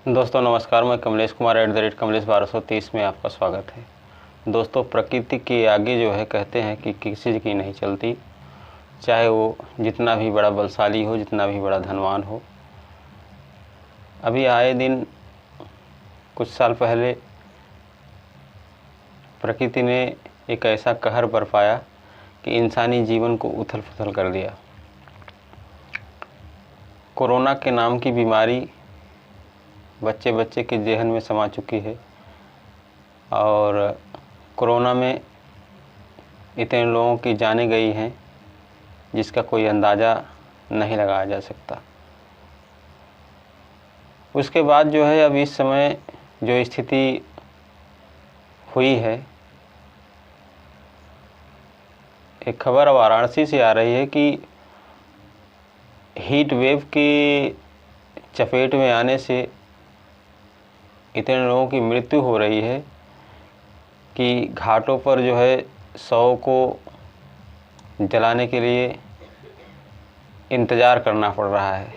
दोस्तों नमस्कार, मैं कमलेश कुमार @कमलेश 1230 में आपका स्वागत है। दोस्तों, प्रकृति के आगे जो है कहते हैं कि किसी चीज़ की नहीं चलती, चाहे वो जितना भी बड़ा बलशाली हो, जितना भी बड़ा धनवान हो। अभी आए दिन कुछ साल पहले प्रकृति ने एक ऐसा कहर बरपाया कि इंसानी जीवन को उथल पुथल कर दिया। कोरोना के नाम की बीमारी बच्चे बच्चे के ज़हन में समा चुकी है और कोरोना में इतने लोगों की जानें गई हैं जिसका कोई अंदाज़ा नहीं लगाया जा सकता। उसके बाद जो है अब इस समय जो स्थिति हुई है, एक खबर वाराणसी से आ रही है कि हीट वेव की चपेट में आने से इतने लोगों की मृत्यु हो रही है कि घाटों पर जो है शव को जलाने के लिए इंतज़ार करना पड़ रहा है।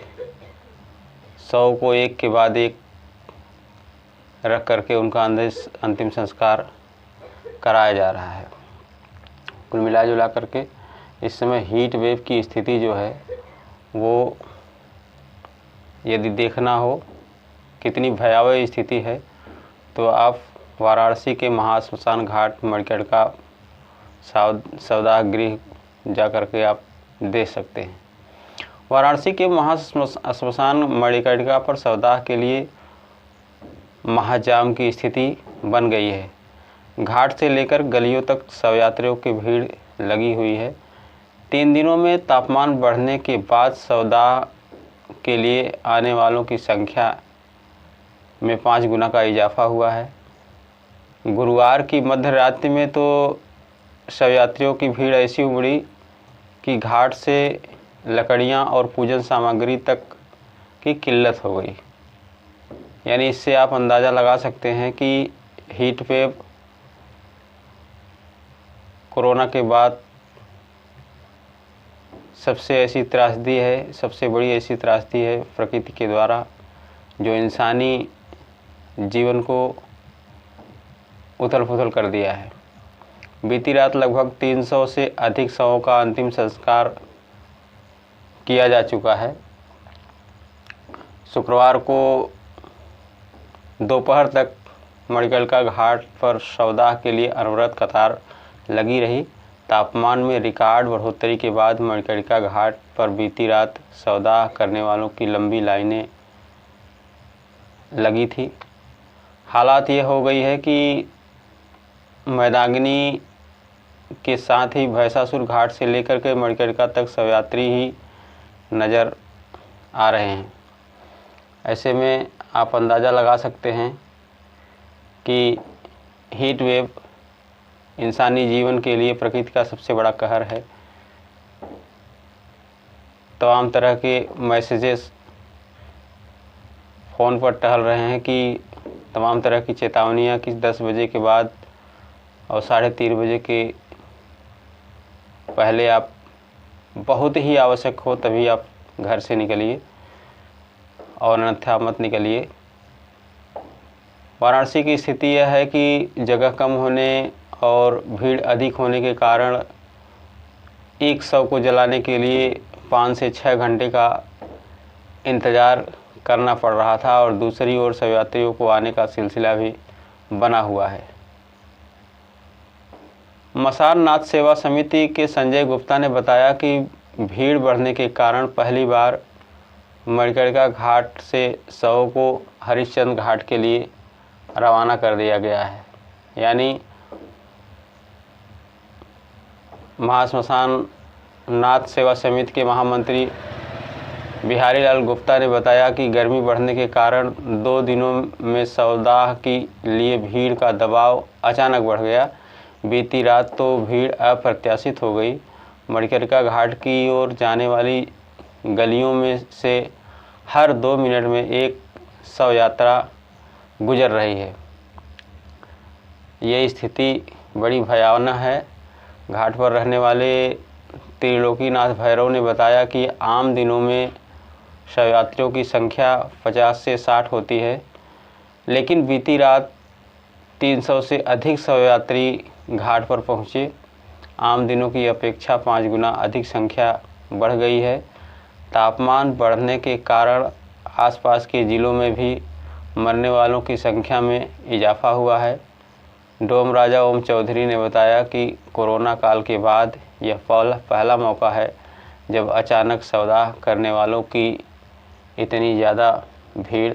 शव को एक के बाद एक रख करके उनका अंतिम संस्कार कराया जा रहा है। कुल मिला जुला करके इस समय हीट वेव की स्थिति जो है वो यदि देखना हो कितनी भयावह स्थिति है तो आप वाराणसी के महाश्मशान घाट मणिकर्णिका सवदाह गृह जा कर के आप देख सकते हैं। वाराणसी के महाश्मशान मणिकर्णिका पर सवदाह के लिए महाजाम की स्थिति बन गई है। घाट से लेकर गलियों तक शव यात्रियों की भीड़ लगी हुई है। 3 दिनों में तापमान बढ़ने के बाद सवदाह के लिए आने वालों की संख्या में 5 गुना का इजाफा हुआ है। गुरुवार की मध्य रात्रि में तो शव यात्रियों की भीड़ ऐसी उमड़ी कि घाट से लकड़ियां और पूजन सामग्री तक की किल्लत हो गई। यानी इससे आप अंदाज़ा लगा सकते हैं कि हीट वेव कोरोना के बाद सबसे ऐसी त्रासदी है, सबसे बड़ी ऐसी त्रासदी है प्रकृति के द्वारा जो इंसानी जीवन को उथल पुथल कर दिया है। बीती रात लगभग 300 से अधिक शवों का अंतिम संस्कार किया जा चुका है। शुक्रवार को दोपहर तक मणिकर्णिका घाट पर शवदाह के लिए अनवरत कतार लगी रही। तापमान में रिकॉर्ड बढ़ोतरी के बाद मणिकर्णिका घाट पर बीती रात शवदाह करने वालों की लंबी लाइनें लगी थी। हालात ये हो गई है कि मैदागिनी के साथ ही भैंसासुर घाट से लेकर के मणिकर्णिका तक शव यात्री ही नज़र आ रहे हैं। ऐसे में आप अंदाज़ा लगा सकते हैं कि हीट वेव इंसानी जीवन के लिए प्रकृति का सबसे बड़ा कहर है। तमाम तरह के मैसेजेस फ़ोन पर टहल रहे हैं कि तमाम तरह की चेतावनियाँ कि 10 बजे के बाद और 3:30 बजे के पहले आप बहुत ही आवश्यक हो तभी आप घर से निकलिए और अन्यथा मत निकलिए। वाराणसी की स्थिति यह है कि जगह कम होने और भीड़ अधिक होने के कारण एक शव को जलाने के लिए 5 से 6 घंटे का इंतज़ार करना पड़ रहा था और दूसरी ओर शव यात्रियों को आने का सिलसिला भी बना हुआ है। मसार नाथ सेवा समिति के संजय गुप्ता ने बताया कि भीड़ बढ़ने के कारण पहली बार मणिकर्णिका घाट से शवों को हरिश्चंद्र घाट के लिए रवाना कर दिया गया है। यानी महाश्मशान नाथ सेवा समिति के महामंत्री बिहारी लाल गुप्ता ने बताया कि गर्मी बढ़ने के कारण 2 दिनों में शवदाह के लिए भीड़ का दबाव अचानक बढ़ गया। बीती रात तो भीड़ अप्रत्याशित हो गई। मणिकर्णिका घाट की ओर जाने वाली गलियों में से हर 2 मिनट में एक शव यात्रा गुजर रही है। ये स्थिति बड़ी भयावह है। घाट पर रहने वाले त्रिलोकीनाथ भैरव ने बताया कि आम दिनों में शव यात्रियों की संख्या 50 से 60 होती है, लेकिन बीती रात 300 से अधिक शव यात्री घाट पर पहुँचे। आम दिनों की अपेक्षा 5 गुना अधिक संख्या बढ़ गई है। तापमान बढ़ने के कारण आसपास के ज़िलों में भी मरने वालों की संख्या में इजाफा हुआ है। डोम राजा ओम चौधरी ने बताया कि कोरोना काल के बाद यह पहला मौका है जब अचानक सौदा करने वालों की इतनी ज़्यादा भीड़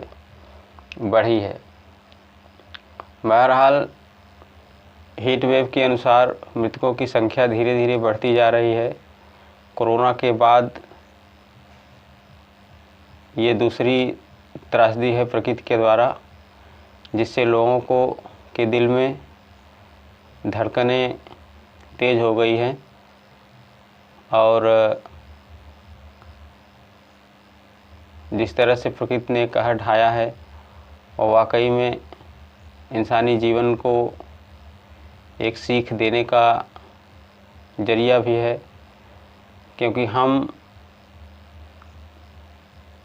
बढ़ी है। बहरहाल हीट वेव के अनुसार मृतकों की संख्या धीरे धीरे बढ़ती जा रही है। कोरोना के बाद ये दूसरी त्रासदी है प्रकृति के द्वारा, जिससे लोगों को के दिल में धड़कनें तेज हो गई हैं और जिस तरह से प्रकृति ने कहर ढाया है और वाकई में इंसानी जीवन को एक सीख देने का जरिया भी है, क्योंकि हम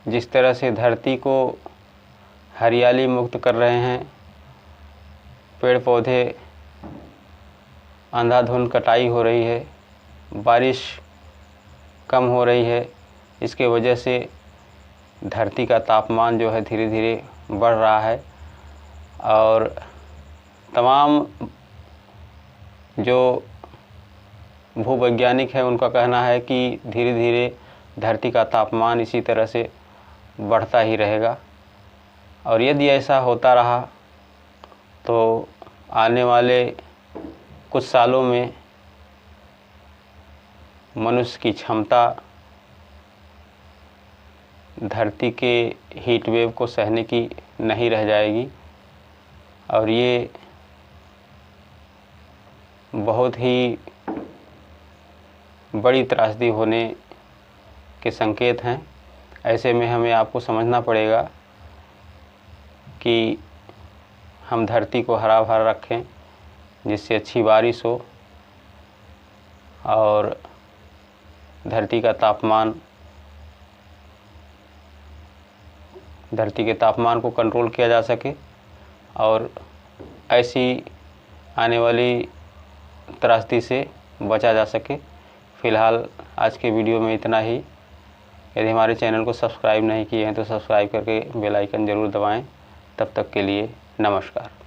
जिस तरह से धरती को हरियाली मुक्त कर रहे हैं, पेड़ पौधे अंधाधुंध कटाई हो रही है, बारिश कम हो रही है, इसके वजह से धरती का तापमान जो है धीरे धीरे बढ़ रहा है। और तमाम जो भूवैज्ञानिक हैं उनका कहना है कि धीरे धीरे धरती का तापमान इसी तरह से बढ़ता ही रहेगा और यदि ऐसा होता रहा तो आने वाले कुछ सालों में मनुष्य की क्षमता धरती के हीट वेव को सहने की नहीं रह जाएगी और ये बहुत ही बड़ी त्रासदी होने के संकेत हैं। ऐसे में हमें आपको समझना पड़ेगा कि हम धरती को हरा भरा रखें, जिससे अच्छी बारिश हो और धरती के तापमान को कंट्रोल किया जा सके और ऐसी आने वाली त्रासदी से बचा जा सके। फ़िलहाल आज के वीडियो में इतना ही। यदि हमारे चैनल को सब्सक्राइब नहीं किए हैं तो सब्सक्राइब करके बेल आइकन ज़रूर दबाएं। तब तक के लिए नमस्कार।